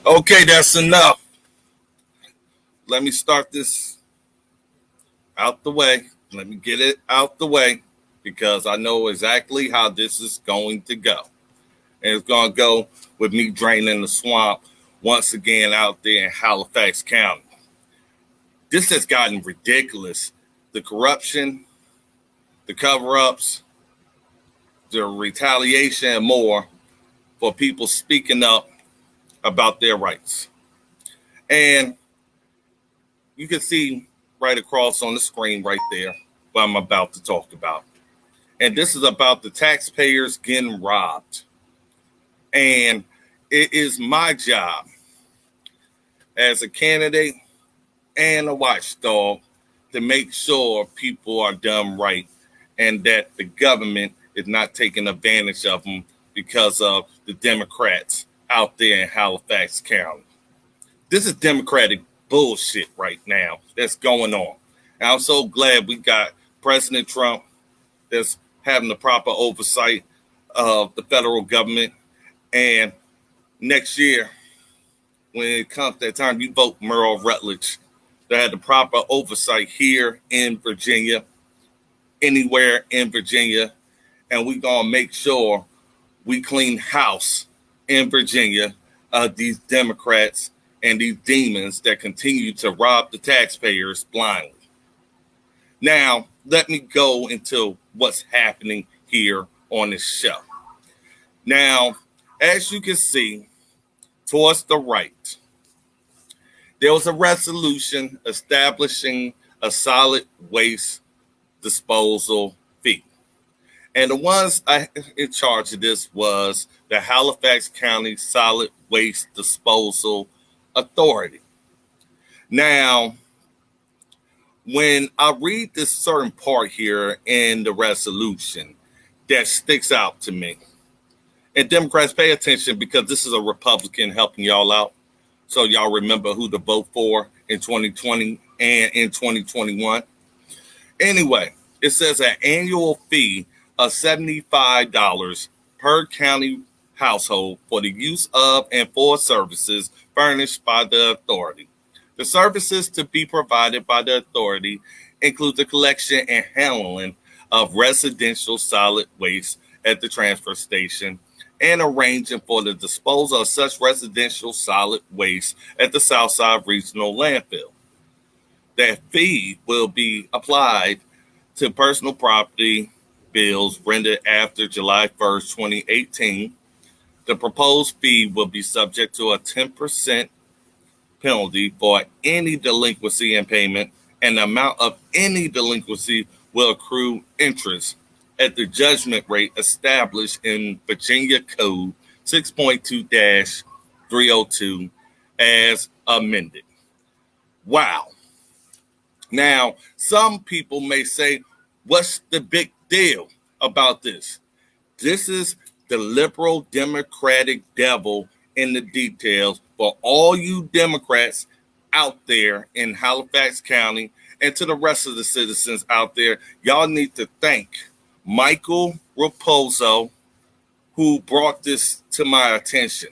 Okay, that's enough. Let me start this out the way. Let me get it out the way because I know exactly how this is going to go. And it's going to go with me draining the swamp once again out there in Halifax County. This has gotten ridiculous. The corruption, the cover ups, the retaliation, and more for people speaking up about their rights. And you can see right across on the screen right there what I'm about to talk about. And this is about the taxpayers getting robbed. And it is my job as a candidate and a watchdog to make sure people are done right and that the government is not taking advantage of them because of the Democrats out there in Halifax County. This is Democratic bullshit right now that's going on. And I'm so glad we got President Trump that's having the proper oversight of the federal government. And next year, when it comes that time, you vote Merle Rutledge that had the proper oversight here in Virginia, anywhere in Virginia. And we're going to make sure we clean house in Virginia of these Democrats and these demons that continue to rob the taxpayers blindly. Now, let me go into what's happening here on this show. Now, as you can see, towards the right, there was a resolution establishing a solid waste disposal fee. And the ones in charge of this was the Halifax County Solid Waste Disposal Authority. Now, when I read this certain part here in the resolution that sticks out to me, and Democrats pay attention because this is a Republican helping y'all out. So y'all remember who to vote for in 2020 and in 2021. Anyway, it says an annual fee of $75 per county household for the use of and for services furnished by the authority. The services to be provided by the authority include the collection and handling of residential solid waste at the transfer station and arranging for the disposal of such residential solid waste at the Southside Regional Landfill. That fee will be applied to personal property bills rendered after July 1st, 2018. The proposed fee will be subject to a 10% penalty for any delinquency in payment, and the amount of any delinquency will accrue interest at the judgment rate established in Virginia Code 6.2-302 as amended. Wow. Now, some people may say, what's the big deal about this? This is the liberal Democratic devil in the details for all you Democrats out there in Halifax County and to the rest of the citizens out there. Y'all need to thank Michael Raposo, who brought this to my attention.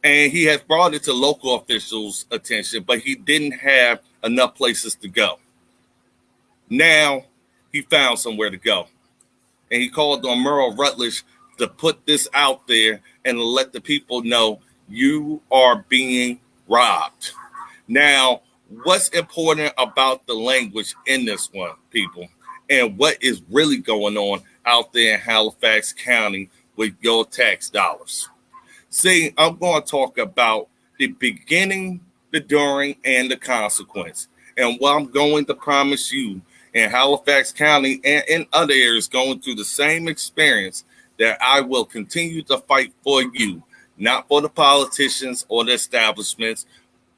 And he has brought it to local officials' attention, but he didn't have enough places to go. Now he found somewhere to go. And he called on Merle Rutledge to put this out there and let the people know you are being robbed. Now, what's important about the language in this one, people, and what is really going on out there in Halifax County with your tax dollars? See, I'm going to talk about the beginning, the during, and the consequence. And what I'm going to promise you in Halifax County and in other areas going through the same experience, that I will continue to fight for you, not for the politicians or the establishments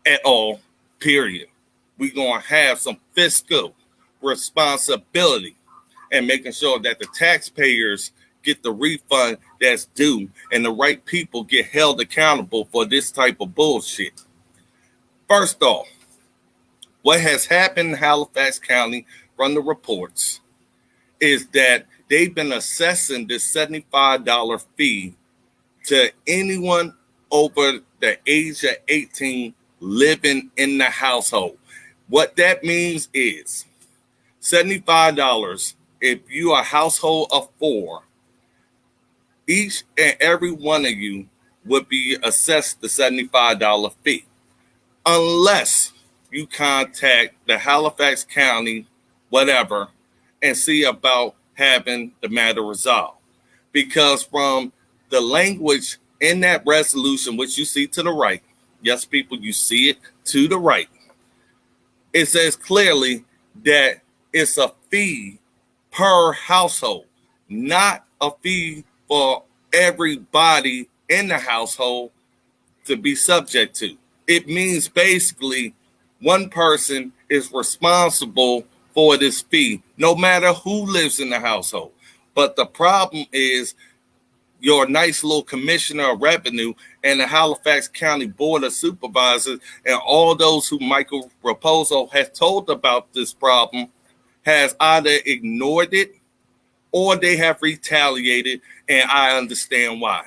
at all, period. We're going to have some fiscal responsibility and making sure that the taxpayers get the refund that's due and the right people get held accountable for this type of bullshit. First off, what has happened in Halifax County from the reports is that they've been assessing this $75 fee to anyone over the age of 18 living in the household. What that means is $75 if you are a household of 4. Each and every one of you would be assessed the $75 fee unless you contact the Halifax County, whatever, and see about having the matter resolved. Because from the language in that resolution, which you see to the right, yes, people, you see it to the right, it says clearly that it's a fee per household, not a fee for everybody in the household to be subject to. It means basically one person is responsible for this fee, no matter who lives in the household. But the problem is your nice little commissioner of revenue and the Halifax County Board of Supervisors and all those who Michael Raposo has told about this problem has either ignored it or they have retaliated, and I understand why.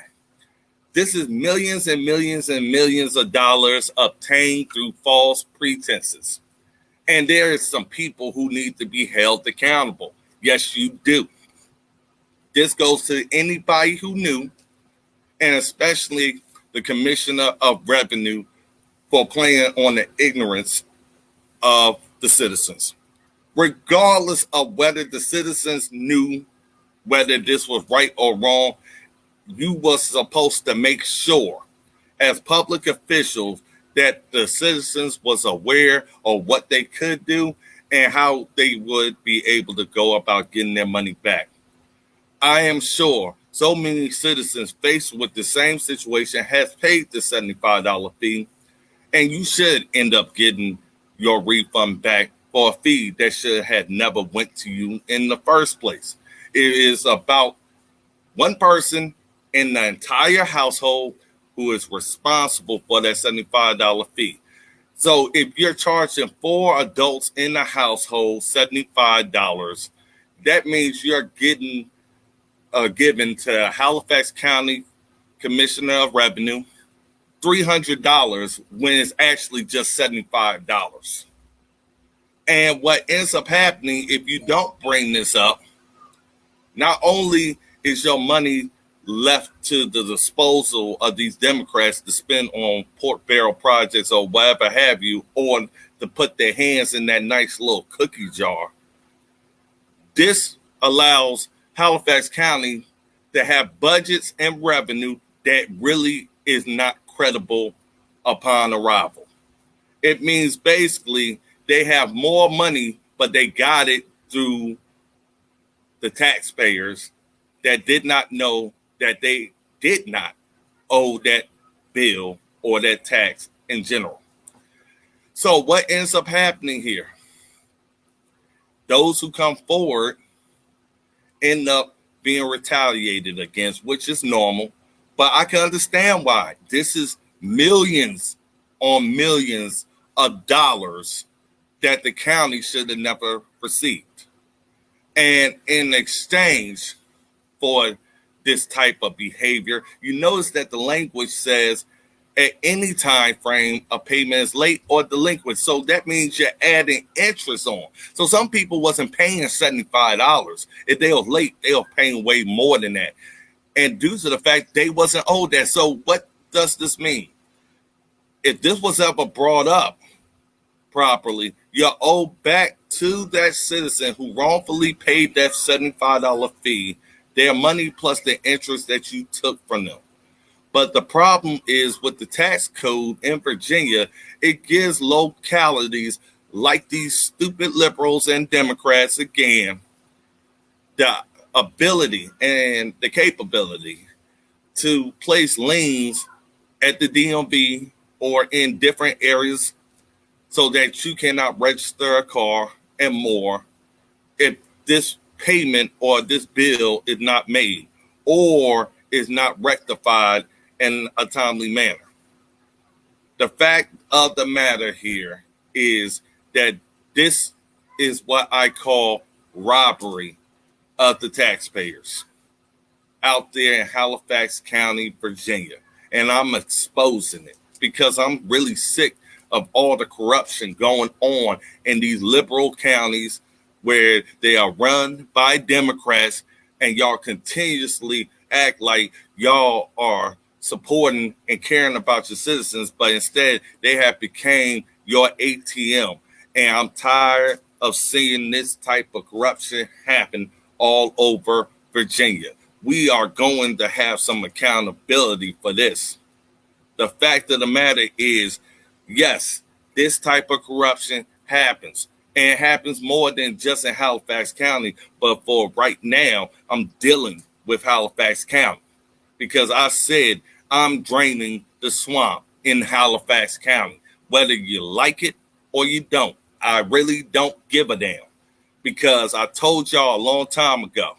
This is millions and millions and millions of dollars obtained through false pretenses. And there is some people who need to be held accountable. Yes, you do. This goes to anybody who knew, and especially the Commissioner of Revenue for playing on the ignorance of the citizens. Regardless of whether the citizens knew whether this was right or wrong, you were supposed to make sure as public officials that the citizens was aware of what they could do and how they would be able to go about getting their money back. I am sure so many citizens faced with the same situation has paid the $75 fee, and you should end up getting your refund back for a fee that should have never went to you in the first place. It is about one person in the entire household who is responsible for that $75 fee. So if you're charging 4 adults in the household $75, that means you're getting given to Halifax County Commissioner of Revenue $300 when it's actually just $75. And what ends up happening if you don't bring this up, not only is your money left to the disposal of these Democrats to spend on pork barrel projects or whatever have you, or to put their hands in that nice little cookie jar, this allows Halifax County to have budgets and revenue that really is not credible upon arrival. It means basically they have more money, but they got it through the taxpayers that did not know that they did not owe that bill or that tax in general. So what ends up happening here? Those who come forward end up being retaliated against, which is normal, but I can understand why. This is millions on millions of dollars that the county should have never received. And in exchange for this type of behavior, you notice that the language says at any time frame a payment is late or delinquent. So that means you're adding interest on. So some people wasn't paying $75. If they were late, they were paying way more than that. And due to the fact they wasn't owed that. So what does this mean? If this was ever brought up properly, you're owed back to that citizen who wrongfully paid that $75 fee, their money plus the interest that you took from them. But the problem is with the tax code in Virginia, it gives localities like these stupid liberals and Democrats, again, the ability and the capability to place liens at the DMV or in different areas so that you cannot register a car and more if this payment or this bill is not made or is not rectified in a timely manner. The fact of the matter here is that this is what I call robbery of the taxpayers out there in Halifax County, Virginia. and I'm exposing it because I'm really sick of all the corruption going on in these liberal counties where they are run by Democrats, and y'all continuously act like y'all are supporting and caring about your citizens, but instead they have become your ATM. And I'm tired of seeing this type of corruption happen all over Virginia. We are going to have some accountability for this. The fact of the matter is, yes, this type of corruption happens. And it happens more than just in Halifax County. But for right now, I'm dealing with Halifax County because I said I'm draining the swamp in Halifax County, whether you like it or you don't. I really don't give a damn because I told y'all a long time ago,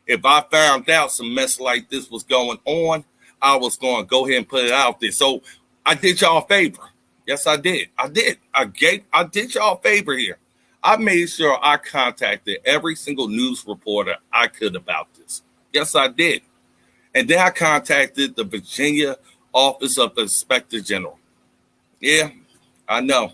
if I found out some mess like this was going on, I was going to go ahead and put it out there. So I did y'all a favor. Yes, I did. I did y'all a favor here. I made sure I contacted every single news reporter I could about this. Yes, I did. And then I contacted the Virginia Office of the Inspector General. Yeah, I know.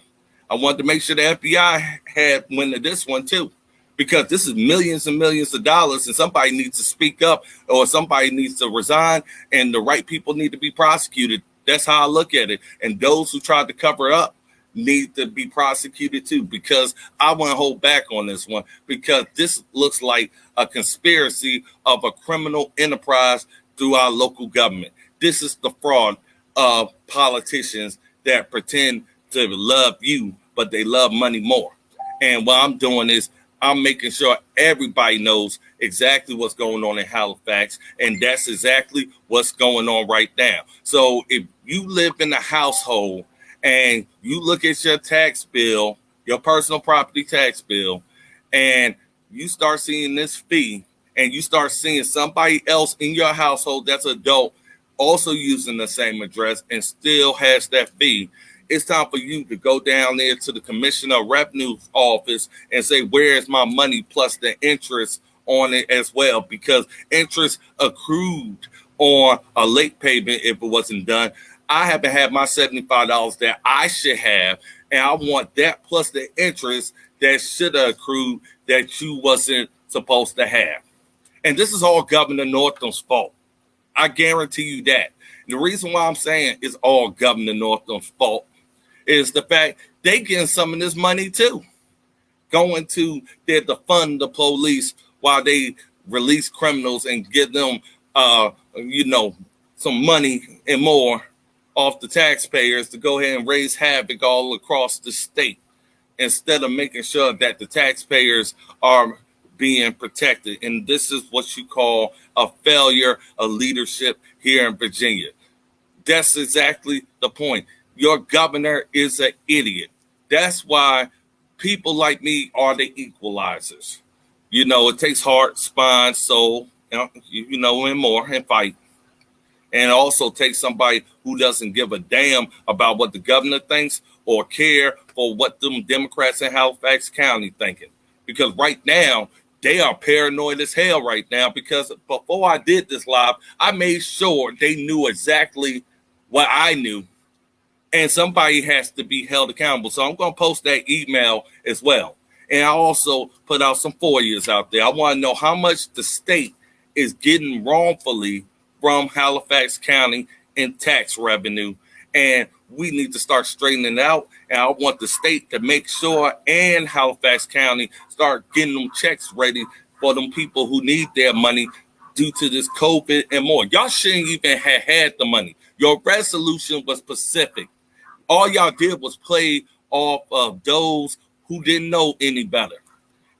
I wanted to make sure the FBI had wind of this one too, because this is millions and millions of dollars, and somebody needs to speak up or somebody needs to resign, and the right people need to be prosecuted. That's how I look at it. And those who tried to cover up need to be prosecuted too, because I want to hold back on this one, because this looks like a conspiracy of a criminal enterprise through our local government. This is the fraud of politicians that pretend to love you, but they love money more. And what I'm doing is I'm making sure everybody knows exactly what's going on in Halifax, and that's exactly what's going on right now. So if you live in a household and you look at your tax bill, your personal property tax bill, and you start seeing this fee, and you start seeing somebody else in your household that's adult also using the same address and still has that fee, it's time for you to go down there to the Commissioner of Revenue's office and say, where is my money plus the interest on it as well? Because interest accrued on a late payment if it wasn't done. I haven't had my $75 that I should have, and I want that plus the interest that should have accrued that you wasn't supposed to have. And this is all Governor Northam's fault. I guarantee you that. And the reason why I'm saying it's all Governor Northam's fault is the fact they getting some of this money too, going to there to fund the police while they release criminals and give them, some money and more off the taxpayers to go ahead and raise havoc all across the state, instead of making sure that the taxpayers are being protected. And this is what you call a failure of leadership here in Virginia. That's exactly the point. Your governor is an idiot. That's why people like me are the equalizers. It takes heart, spine, soul, and more, and fight. And it also takes somebody who doesn't give a damn about what the governor thinks or care for what them Democrats in Halifax County thinking. Because right now, they are paranoid as hell right now, because before I did this live, I made sure they knew exactly what I knew. And somebody has to be held accountable. So I'm going to post that email as well. And I also put out some FOIAs out there. I want to know how much the state is getting wrongfully from Halifax County in tax revenue. And we need to start straightening it out. And I want the state to make sure, and Halifax County, start getting them checks ready for them people who need their money due to this COVID and more. Y'all shouldn't even have had the money. Your resolution was specific. All y'all did was play off of those who didn't know any better.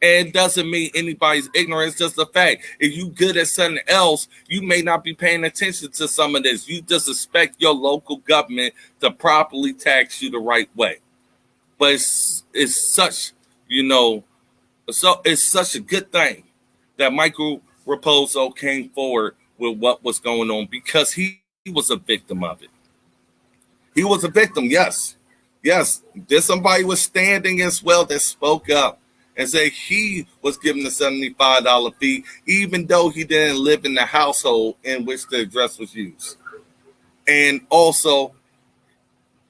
And it doesn't mean anybody's ignorant. It's just a fact. If you good at something else, you may not be paying attention to some of this. You just expect your local government to properly tax you the right way. But it's such, so it's such a good thing that Michael Raposo came forward with what was going on, because he was a victim of it. He was a victim, yes. Yes, there's somebody was standing as well that spoke up and said he was given a $75 fee, even though he didn't live in the household in which the address was used. And also,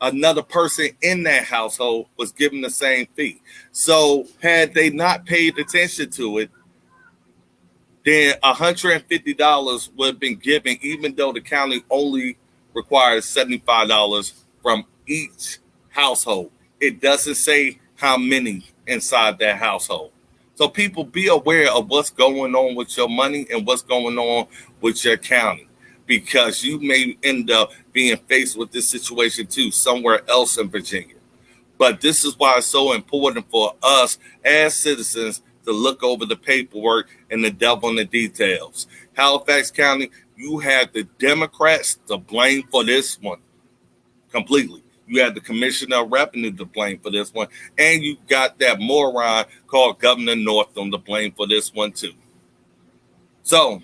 another person in that household was given the same fee. So, had they not paid attention to it, then $150 would have been given, even though the county only requires $75 from each household. It doesn't say how many inside that household. So people, be aware of what's going on with your money and what's going on with your county, because you may end up being faced with this situation too somewhere else in Virginia. But this is why it's so important for us as citizens to look over the paperwork and the devil in the details. Halifax County, you have the Democrats to blame for this one completely. You have the Commissioner of Revenue to blame for this one. And you got that moron called Governor Northam to blame for this one too. So,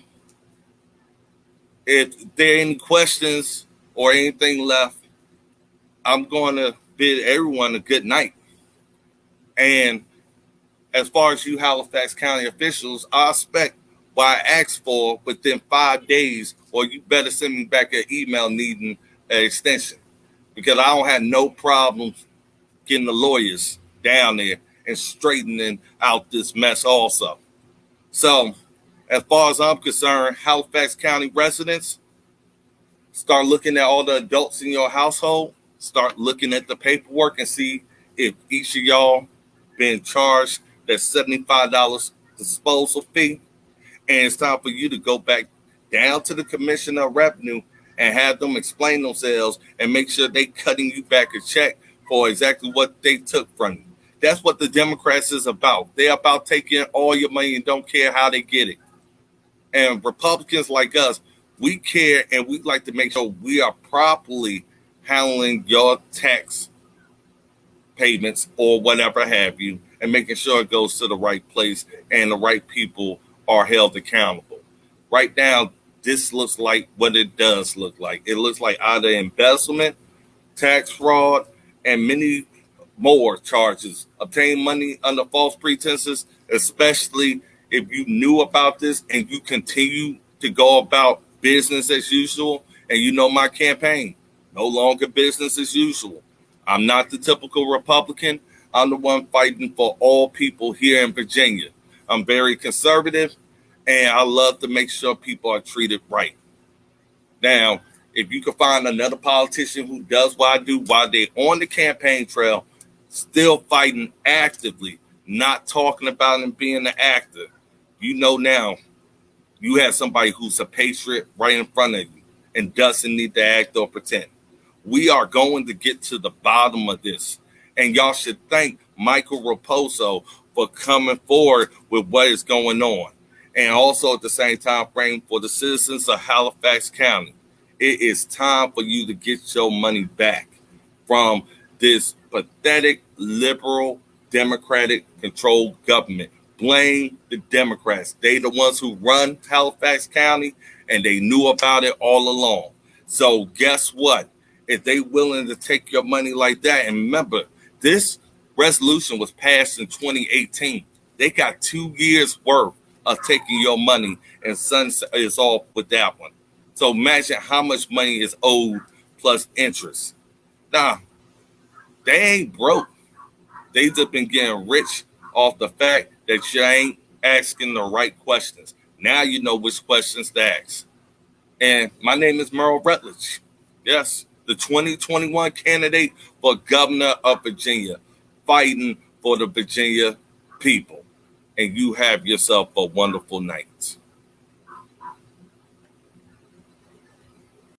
if there are any questions or anything left, I'm going to bid everyone a good night. And as far as you Halifax County officials, I expect what I asked for within 5 days, or you better send me back an email needing an extension, because I don't have no problems getting the lawyers down there and straightening out this mess also. So, as far as I'm concerned, Halifax County residents, start looking at all the adults in your household, start looking at the paperwork and see if each of y'all been charged that $75 disposal fee. And it's time for you to go back down to the Commissioner of Revenue and have them explain themselves and make sure they cutting you back a check for exactly what they took from you. That's what the Democrats is about. They're about taking all your money and don't care how they get it. And Republicans like us, we care and we like to make sure we are properly handling your tax payments or whatever have you, and making sure it goes to the right place and the right people are held accountable. Right now, this looks like what it does look like. It looks like either embezzlement, tax fraud, and many more charges. Obtain money under false pretenses, especially if you knew about this and you continue to go about business as usual. And you know my campaign, no longer business as usual. I'm not the typical Republican. I'm the one fighting for all people here in Virginia. I'm very conservative, and I love to make sure people are treated right. Now, if you can find another politician who does what I do while they're on the campaign trail, still fighting actively, not talking about and being an actor, you know now you have somebody who's a patriot right in front of you and doesn't need to act or pretend. We are going to get to the bottom of this. And y'all should thank Michael Raposo for coming forward with what is going on. And also at the same time frame, for the citizens of Halifax County, it is time for you to get your money back from this pathetic, liberal, Democratic controlled government. Blame the Democrats. They the ones who run Halifax County, and they knew about it all along. So guess what? If they willing to take your money like that, and remember, this resolution was passed in 2018. They got 2 years worth of taking your money, and sunset is off with that one. So imagine how much money is owed plus interest. Nah, they ain't broke. They just been getting rich off the fact that you ain't asking the right questions. Now you know which questions to ask. And my name is Merle Rutledge. Yes, the 2021 candidate for governor of Virginia, fighting for the Virginia people. And you have yourself a wonderful night.